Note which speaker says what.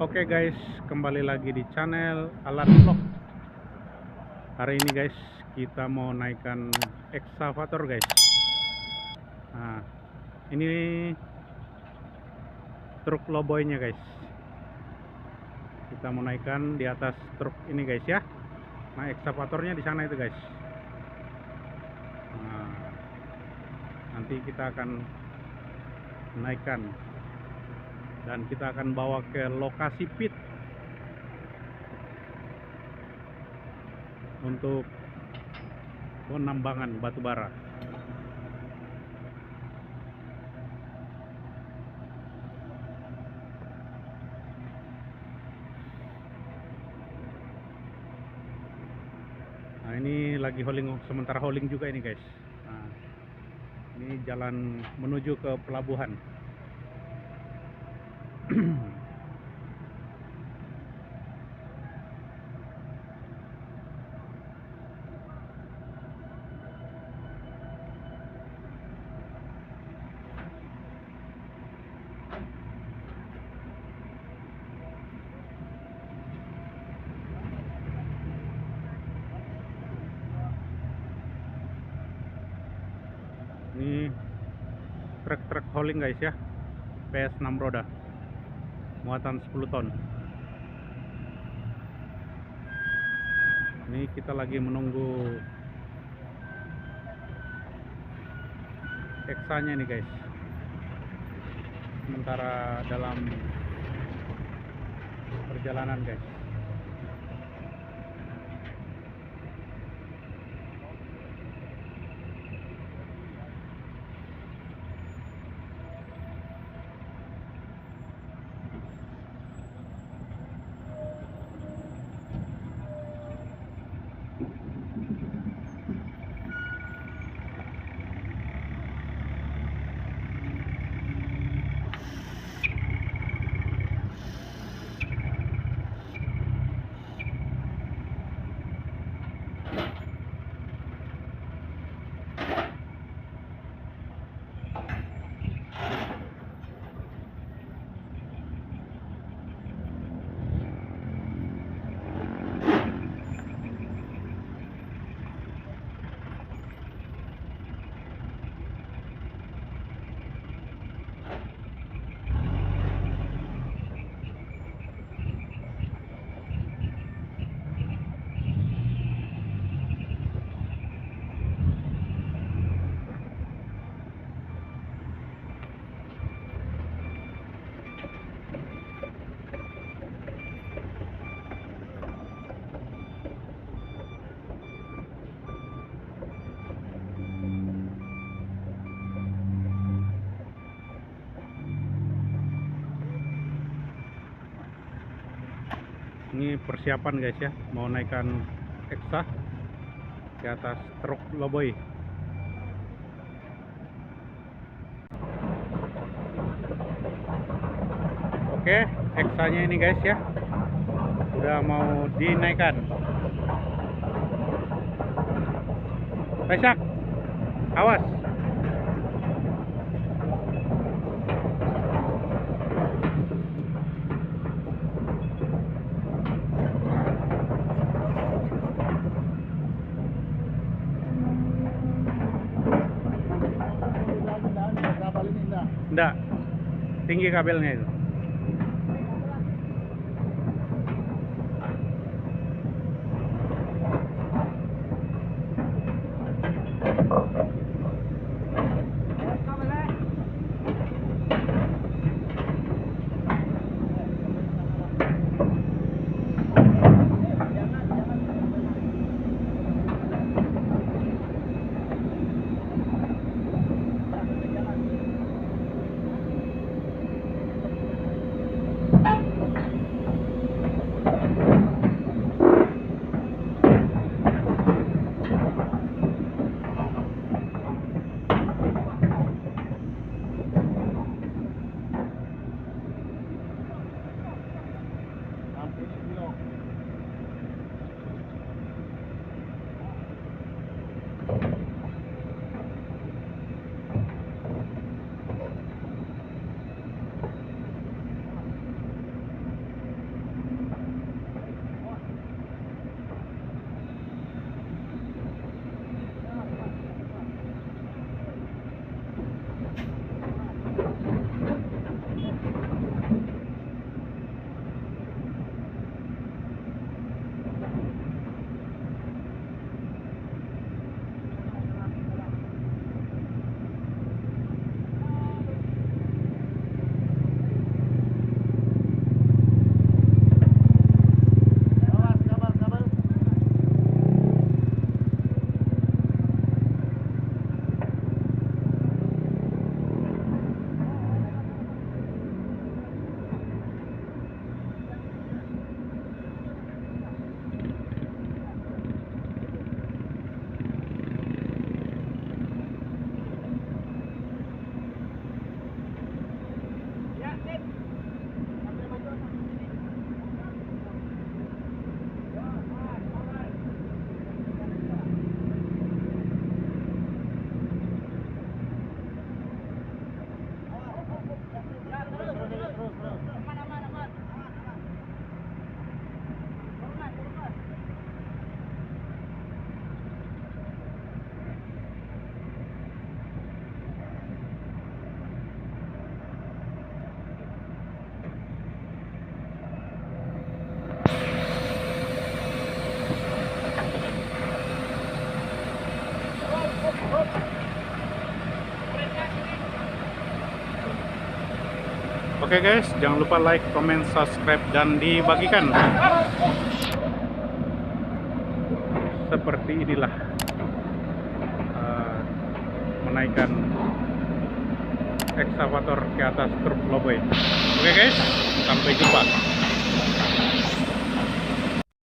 Speaker 1: Oke guys, kembali lagi di channel Alan Vlog. Hari ini guys, kita mau naikkan ekskavator guys. Nah, ini truk loboynya guys. Kita mau naikkan di atas truk ini guys ya. Nah, ekskavatornya di sana itu guys. Nah, nanti kita akan naikkan dan kita akan bawa ke lokasi pit untuk penambangan batu bara. Nah, ini lagi hauling, sementara hauling juga ini guys. Nah, ini jalan menuju ke pelabuhan. Ini truk hauling guys ya, PS 6 roda, muatan 10 ton. Ini kita lagi menunggu eksanya nih guys, sementara dalam perjalanan guys. Ini persiapan guys ya, mau naikkan eksa di atas truk loboy. Oke, eksanya ini guys ya, udah mau dinaikkan. Pesak, awas. Enggak, tinggi kabelnya itu. Oke guys, jangan lupa like, comment, subscribe, dan dibagikan. Seperti inilah menaikkan ekskavator ke atas truk lowboy. Oke guys, sampai jumpa.